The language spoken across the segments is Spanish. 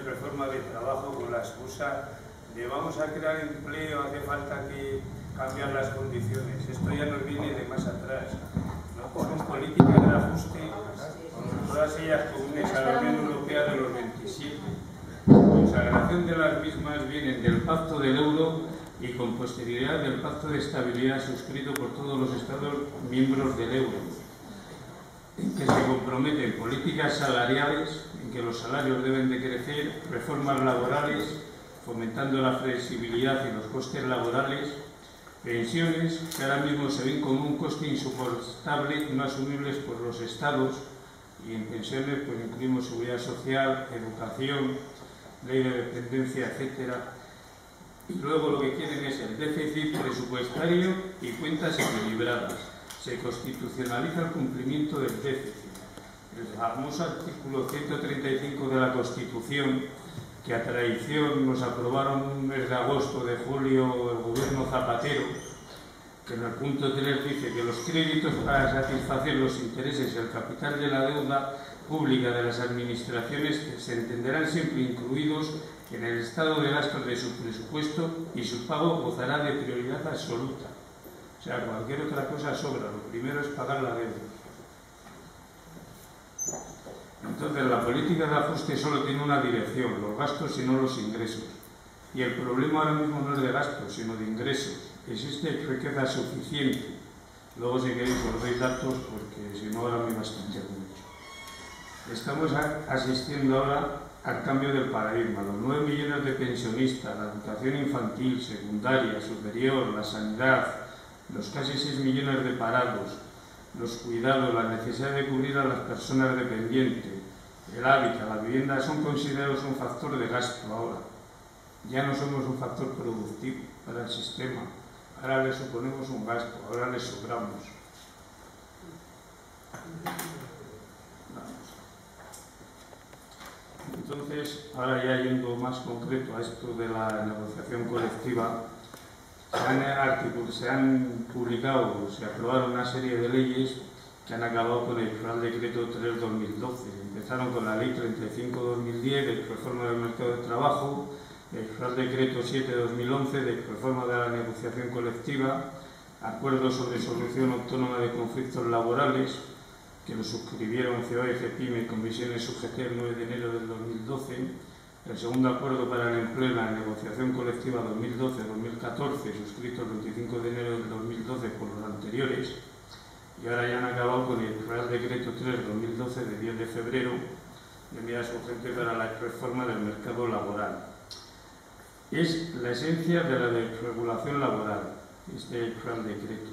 reforma del trabajo con la excusa de vamos a crear empleo, hace falta que cambiar las condiciones. Esto ya nos viene de más atrás, ¿no? Con políticas de ajuste, todas ellas comunes a la Unión Europea de los 27. La consagración de las mismas vienen del Pacto del Euro y con posterioridad del Pacto de Estabilidad suscrito por todos los Estados miembros del Euro, en que se comprometen políticas salariales, en que los salarios deben de crecer, reformas laborales, fomentando la flexibilidad y los costes laborales, pensiones que ahora mismo se ven como un coste insoportable y no asumibles por los Estados, y en pensiones pues incluimos seguridad social, educación, ley de dependencia, etcétera. Y luego lo que quieren es el déficit presupuestario y cuentas equilibradas. Se constitucionaliza el cumplimiento del déficit. El famoso artículo 135 de la Constitución, que a traición nos aprobaron un mes de agosto, de julio, el gobierno Zapatero, que en el punto 3 dice que los créditos para satisfacer los intereses y el capital de la deuda pública de las administraciones se entenderán siempre incluidos en el estado de gastos de su presupuesto y su pago gozará de prioridad absoluta. O sea, cualquier otra cosa sobra, lo primero es pagar la deuda. Entonces, la política de ajuste solo tiene una dirección, los gastos y no los ingresos. Y el problema ahora mismo no es de gastos, sino de ingresos. Existe riqueza suficiente. Luego, si queréis, os doy datos, porque si no, ahora me va a extender mucho. Estamos asistiendo ahora al cambio del paradigma. Los 9 millones de pensionistas, la educación infantil, secundaria, superior, la sanidad, los casi 6 millones de parados, los cuidados, la necesidad de cubrir a las personas dependientes, el hábitat, la vivienda, son considerados un factor de gasto ahora. Ya no somos un factor productivo para el sistema. Ahora le suponemos un gasto, ahora le sobramos. Entonces, ahora ya yendo más concreto a esto de la negociación colectiva, se han publicado, se aprobaron una serie de leyes que han acabado con el Real Decreto 3/2012. Empezaron con la Ley 35/2010 de reforma del mercado de trabajo, el Real Decreto 7/2011 de reforma de la negociación colectiva, acuerdo sobre solución autónoma de conflictos laborales, que lo suscribieron COE, CEPIME, comisiones UGT el 9 de enero del 2012, el segundo acuerdo para el empleo y la negociación colectiva 2012-2014, suscrito el 25 de enero del 2012 por los anteriores, y ahora ya han acabado con el Real Decreto 3/2012 de 10 de febrero de medidas urgentes para la reforma del mercado laboral. Es la esencia de la desregulación laboral, este Real Decreto.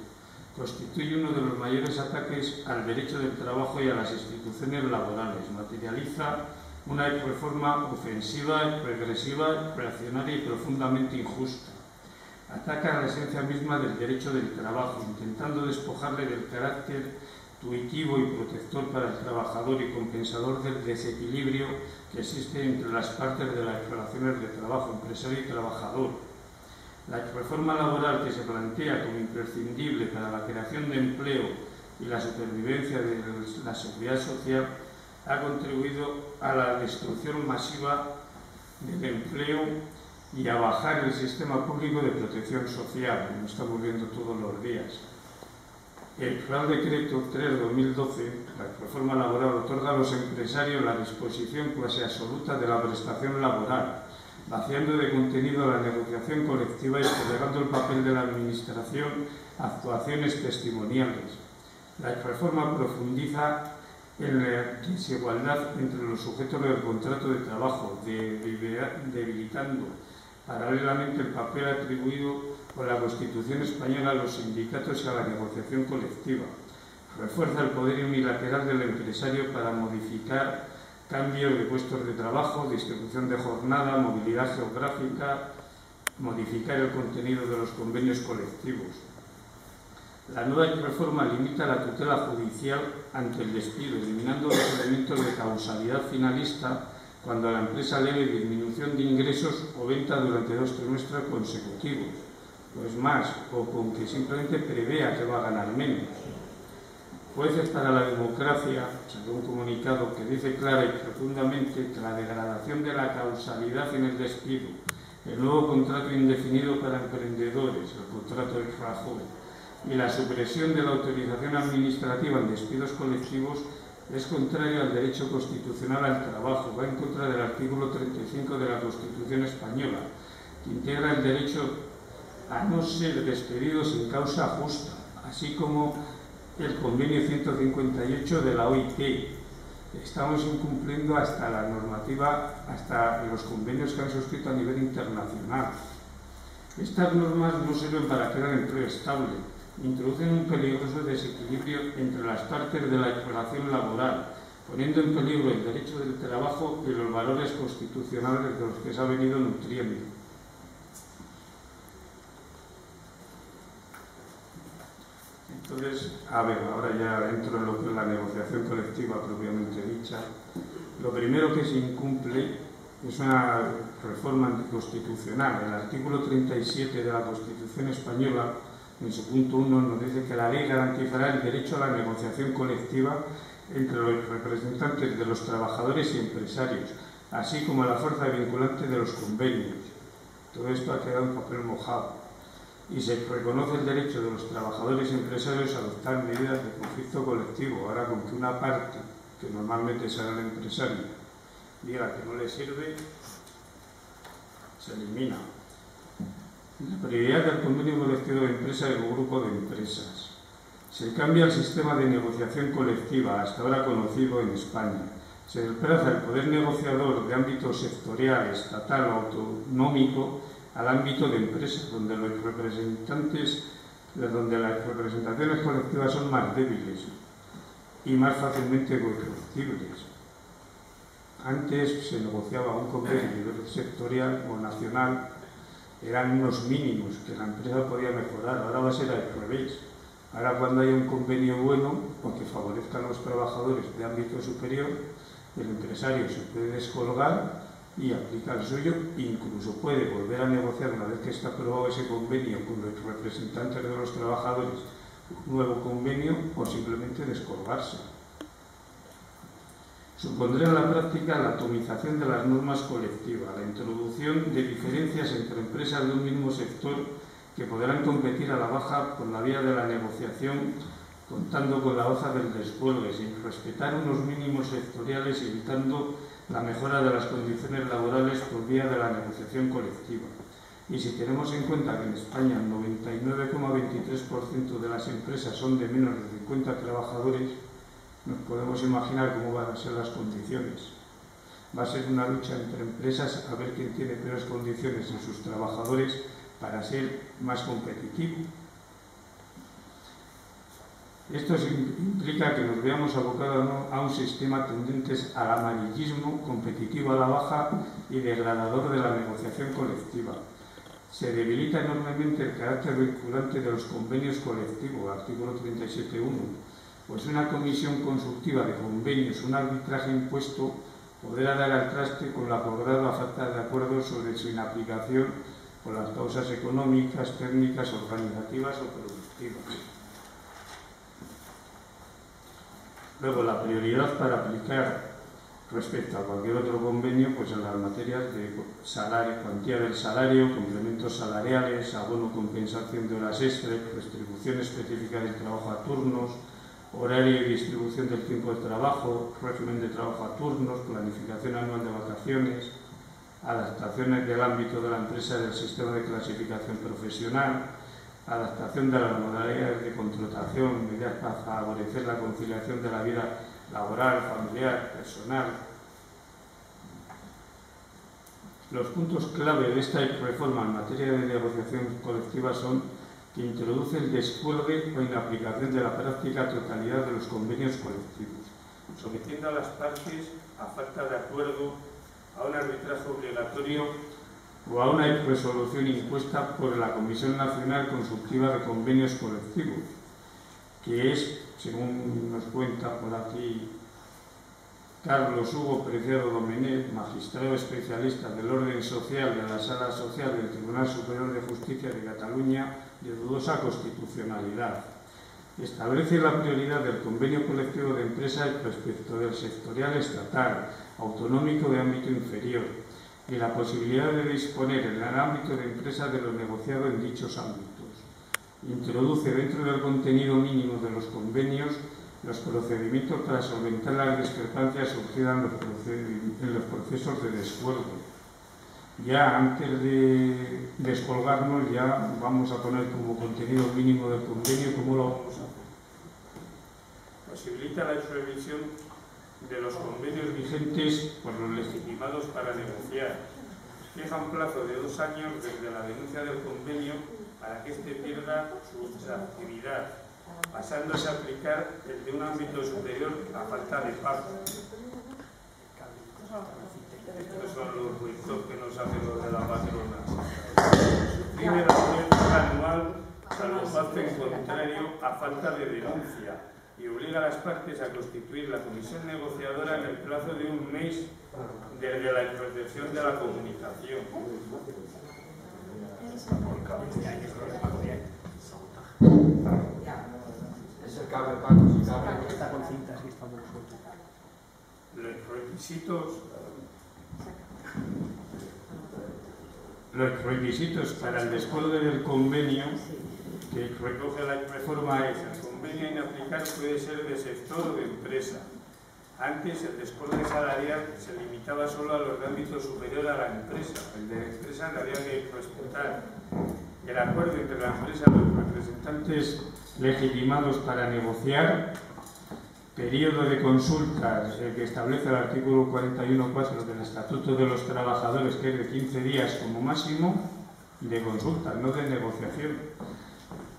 Constituye uno de los mayores ataques al derecho del trabajo y a las instituciones laborales. Materializa una reforma ofensiva, regresiva, reaccionaria y profundamente injusta. Ataca la esencia misma del derecho del trabajo, intentando despojarle del carácter tuitivo y protector para el trabajador y compensador del desequilibrio que existe entre las partes de las relaciones de trabajo, empresario y trabajador. La reforma laboral que se plantea como imprescindible para la creación de empleo y la supervivencia de la seguridad social ha contribuido a la destrucción masiva del empleo y a bajar el sistema público de protección social, como estamos viendo todos los días. El Real Decreto 3/2012, la reforma laboral, otorga a los empresarios la disposición casi absoluta de la prestación laboral, vaciando de contenido la negociación colectiva y delegando el papel de la Administración a actuaciones testimoniales. La reforma profundiza en la desigualdad entre los sujetos del contrato de trabajo, debilitando paralelamente el papel atribuido por la Constitución española a los sindicatos y a la negociación colectiva. Refuerza el poder unilateral del empresario para modificar cambios de puestos de trabajo, distribución de jornada, movilidad geográfica, modificar el contenido de los convenios colectivos. La nueva reforma limita la tutela judicial ante el despido, eliminando los elementos de causalidad finalista cuando la empresa alega disminución de ingresos o venta durante 2 trimestres consecutivos, o es más, o con que simplemente prevea que va a ganar menos. Jueces para la Democracia sacó un comunicado que dice clara y profundamente que la degradación de la causalidad en el despido, el nuevo contrato indefinido para emprendedores, el contrato de Rajoy, y la supresión de la autorización administrativa en despidos colectivos es contrario al derecho constitucional al trabajo, va en contra del artículo 35 de la Constitución española, que integra el derecho a no ser despedido sin causa justa, así como el convenio 158 de la OIT. Estamos incumpliendo hasta la normativa, hasta los convenios que han suscrito a nivel internacional. Estas normas no sirven para crear empleo estable, introducen un peligroso desequilibrio entre las partes de la relación laboral, poniendo en peligro el derecho del trabajo y los valores constitucionales de los que se ha venido nutriendo. Entonces, ahora ya entro en lo que es la negociación colectiva propiamente dicha. Lo primero que se incumple es una reforma anticonstitucional. El artículo 37 de la Constitución española, en su punto 1, nos dice que la ley garantizará el derecho a la negociación colectiva entre los representantes de los trabajadores y empresarios, así como la fuerza vinculante de los convenios. Todo esto ha quedado en papel mojado. Y se reconoce el derecho de los trabajadores y empresarios a adoptar medidas de conflicto colectivo. Ahora, con que una parte, que normalmente será el empresario, diga que no le sirve, se elimina. La prioridad del convenio colectivo de empresa y el grupo de empresas. Se cambia el sistema de negociación colectiva, hasta ahora conocido en España. Se desplaza el poder negociador de ámbito sectorial, estatal o autonómico al ámbito de empresas, donde las representaciones colectivas son más débiles y más fácilmente corruptibles. Antes se negociaba un convenio a nivel sectorial o nacional, eran unos mínimos que la empresa podía mejorar. Ahora va a ser al revés. Ahora, cuando haya un convenio bueno o que favorezca a los trabajadores de ámbito superior, el empresario se puede descolgar y aplica el suyo, incluso puede volver a negociar una vez que está aprobado ese convenio con los representantes de los trabajadores un nuevo convenio, o simplemente descolgarse. Supondrá en la práctica la atomización de las normas colectivas, la introducción de diferencias entre empresas de un mismo sector que podrán competir a la baja por la vía de la negociación, contando con la hoja del descuelgue, sin respetar unos mínimos sectoriales y evitando la mejora de las condiciones laborales por vía de la negociación colectiva. Y si tenemos en cuenta que en España el 99,23% de las empresas son de menos de 50 trabajadores, nos podemos imaginar cómo van a ser las condiciones. Va a ser una lucha entre empresas a ver quién tiene peores condiciones en sus trabajadores para ser más competitivo. Esto implica que nos veamos abocados a un sistema tendentes al amarillismo, competitivo a la baja y degradador de la negociación colectiva. Se debilita enormemente el carácter vinculante de los convenios colectivos, artículo 37.1, pues una comisión consultiva de convenios, un arbitraje impuesto, podrá dar al traste con lo acordado a falta de acuerdo sobre su inaplicación por las causas económicas, técnicas, organizativas o productivas. Luego, la prioridad para aplicar respecto a cualquier otro convenio, pues en las materias de salario, cuantía del salario, complementos salariales, abono, compensación de horas extras, distribución específica del trabajo a turnos, horario y distribución del tiempo de trabajo, régimen de trabajo a turnos, planificación anual de vacaciones, adaptaciones del ámbito de la empresa del sistema de clasificación profesional, adaptación de las modalidades de contratación, medidas para favorecer la conciliación de la vida laboral, familiar, personal. Los puntos clave de esta reforma en materia de negociación colectiva son que introduce el descuelgue o inaplicación de la práctica totalidad de los convenios colectivos, sometiendo a las partes a falta de acuerdo a un arbitraje obligatorio o a una resolución impuesta por la Comisión Nacional Consultiva de Convenios Colectivos, que es, según nos cuenta por aquí Carlos Hugo Preciado Domenech, magistrado especialista del orden social de la Sala Social del Tribunal Superior de Justicia de Cataluña, de dudosa constitucionalidad. Establece la prioridad del convenio colectivo de empresas respecto del sectorial estatal, autonómico de ámbito inferior, y la posibilidad de disponer en el ámbito de empresas de lo negociado en dichos ámbitos. Introduce dentro del contenido mínimo de los convenios los procedimientos para solventar las discrepancias surgidas en los procesos de descuelgue. Ya antes de descolgarnos, ya vamos a poner como contenido mínimo del convenio cómo lo vamos a hacer. Posibilita la revisión de los convenios vigentes por los legitimados para negociar. Fija un plazo de 2 años desde la denuncia del convenio para que éste pierda su actividad, pasándose a aplicar el de un ámbito superior a falta de pago. Estos son los juicios que nos hacen los de la patrona. Suprime la cuenta anual, salvo pacto en contrario a falta de denuncia, y obliga a las partes a constituir la comisión negociadora en el plazo de 1 mes desde la introducción de la comunicación. Es el cable, Paco, si cable. Está con cintas y está muy suelto. Los requisitos para el descuelgue del convenio que recoge la reforma es: el convenio en aplicar puede ser de sector o de empresa. Antes el descuelgue salarial se limitaba solo a los de ámbito superior a la empresa. El de la empresa le había que respetar. El acuerdo entre la empresa y los representantes legitimados para negociar, periodo de consultas, el que establece el artículo 41.4 del Estatuto de los Trabajadores, que es de 15 días como máximo de consulta, no de negociación.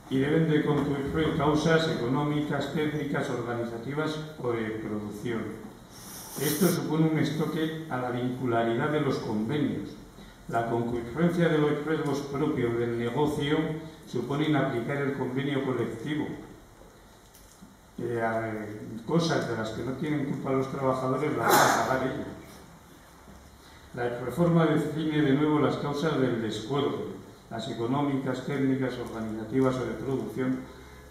Y deben de concluir causas económicas, técnicas, organizativas o de producción. Esto supone un estoque a la vincularidad de los convenios. La concurrencia de los riesgos propios del negocio supone inaplicar el convenio colectivo. Cosas de las que no tienen culpa los trabajadores las van a pagar ellos. La reforma define de nuevo las causas del descuelgue, las económicas, técnicas, organizativas o de producción,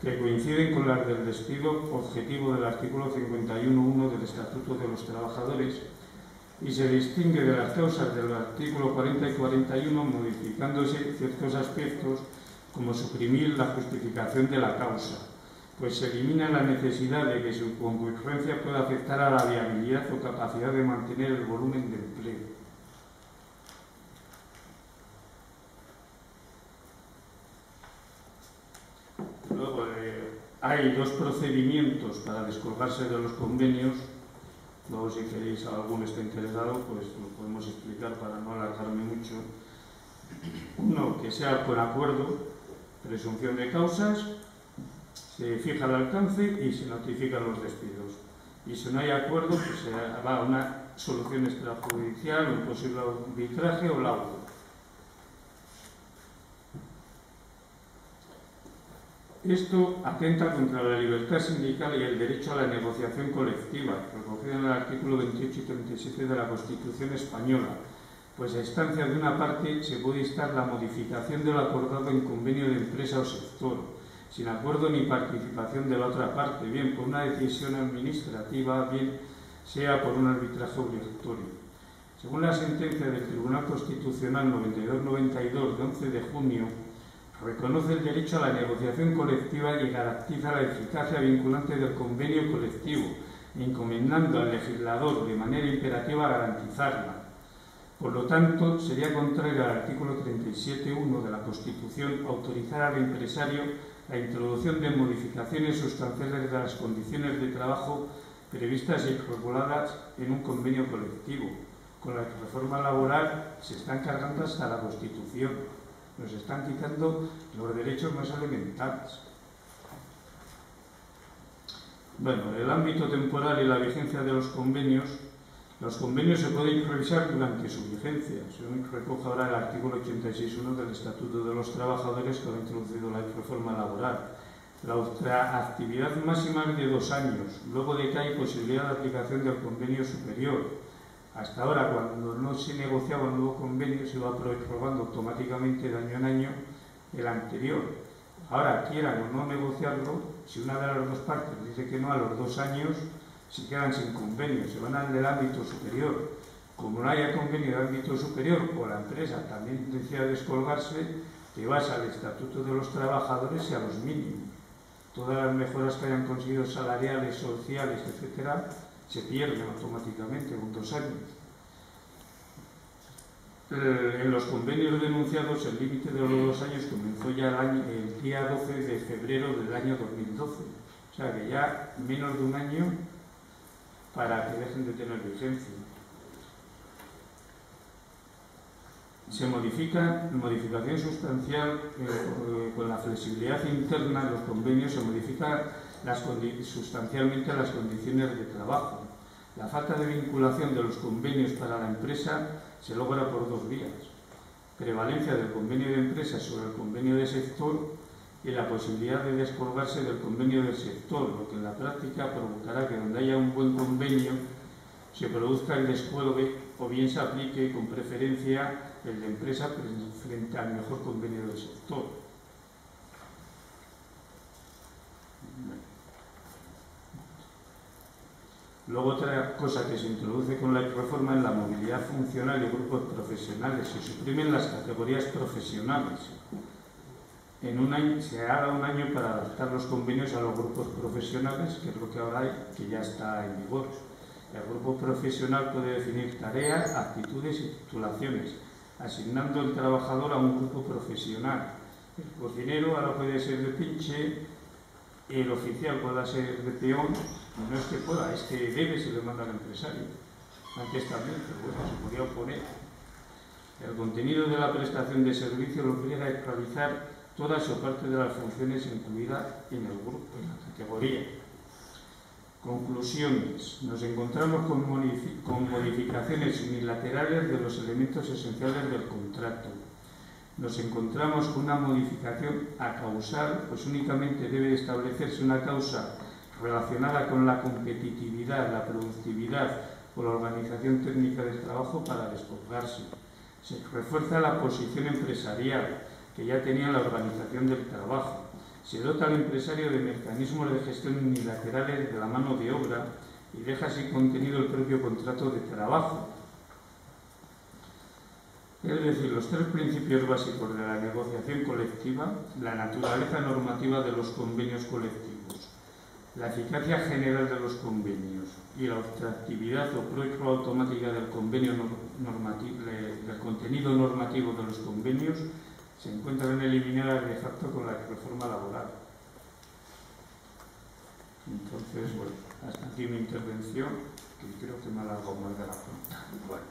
que coinciden con las del despido objetivo del artículo 51.1 del Estatuto de los Trabajadores, y se distingue de las causas del artículo 40 y 41, modificándose ciertos aspectos, como suprimir la justificación de la causa, pues se elimina la necesidad de que su concurrencia pueda afectar a la viabilidad o capacidad de mantener el volumen de empleo. Luego, hay 2 procedimientos para descolgarse de los convenios. Luego, si queréis, alguno está interesado, pues lo podemos explicar para no alargarme mucho. Uno, que sea por acuerdo, presunción de causas, se fija el alcance y se notifican los despidos. Y si no hay acuerdo, pues se va a una solución extrajudicial, un posible arbitraje o laudo. Esto atenta contra la libertad sindical y el derecho a la negociación colectiva, recogido en el artículo 28 y 37 de la Constitución española, pues a instancia de una parte se puede instar la modificación de lo acordado en convenio de empresa o sector, sin acuerdo ni participación de la otra parte, bien por una decisión administrativa, bien sea por un arbitraje obligatorio. Según la sentencia del Tribunal Constitucional 92-92 de 11 de junio, reconoce el derecho a la negociación colectiva y garantiza la eficacia vinculante del convenio colectivo, encomendando al legislador de manera imperativa garantizarla. Por lo tanto, sería contrario al artículo 37.1 de la Constitución autorizar al empresario la introducción de modificaciones sustanciales de las condiciones de trabajo previstas y reguladas en un convenio colectivo. Con la reforma laboral se están cargando hasta la Constitución. Nos están quitando los derechos más elementales. Bueno, el ámbito temporal y la vigencia de los convenios se pueden revisar durante su vigencia, según recoge ahora el artículo 86.1 del Estatuto de los Trabajadores, que ha introducido la reforma laboral. La actividad máxima es de 2 años, luego de que hay posibilidad de aplicación del convenio superior. Hasta ahora, cuando no se negociaba un nuevo convenio, se iba prorrogando automáticamente de año en año el anterior. Ahora, quieran o no negociarlo, si una de las dos partes dice que no, a los 2 años se quedan sin convenio, se van al del ámbito superior. Como no haya convenio de ámbito superior o la empresa también decida descolgarse, te vas al Estatuto de los Trabajadores y a los mínimos. Todas las mejoras que hayan conseguido salariales, sociales, etcétera, se pierden automáticamente con 2 años. En los convenios denunciados el límite de los 2 años comenzó ya el día 12 de febrero del año 2012. O sea que ya menos de un año para que dejen de tener vigencia. Se modificación sustancial con la flexibilidad interna de los convenios, se modifican sustancialmente las condiciones de trabajo. La falta de vinculación de los convenios para la empresa se logra por 2 vías: prevalencia del convenio de empresa sobre el convenio de sector y la posibilidad de descolgarse del convenio del sector, lo que en la práctica provocará que donde haya un buen convenio se produzca el descuelgue o bien se aplique con preferencia el de empresa frente al mejor convenio del sector. Luego, otra cosa que se introduce con la reforma es la movilidad funcional y grupos profesionales. Se suprimen las categorías profesionales. Se hará un año para adaptar los convenios a los grupos profesionales, que es lo que ahora hay, que ya está en vigor. El grupo profesional puede definir tareas, actitudes y titulaciones, asignando el trabajador a un grupo profesional. El cocinero ahora puede ser de pinche, el oficial pueda ser de peón, no es que pueda, es que debe, se le manda al empresario. Antes también, pero bueno, se podía oponer. El contenido de la prestación de servicio lo obliga a realizar todas o parte de las funciones incluidas en el grupo, en la categoría. Conclusiones. Nos encontramos con modificaciones unilaterales de los elementos esenciales del contrato. Nos encontramos con una modificación acausal, pues únicamente debe establecerse una causa relacionada con la competitividad, la productividad o la organización técnica del trabajo para descolgarse. Se refuerza la posición empresarial que ya tenía la organización del trabajo. Se dota al empresario de mecanismos de gestión unilaterales de la mano de obra y deja sin contenido el propio contrato de trabajo. Es decir, los 3 principios básicos de la negociación colectiva: la naturaleza normativa de los convenios colectivos, la eficacia general de los convenios y la ultraactividad o prueba automática del contenido normativo de los convenios se encuentran eliminadas de facto con la reforma laboral. Entonces, bueno, hasta aquí mi intervención, que creo que me ha alargado más de la cuenta. Bueno.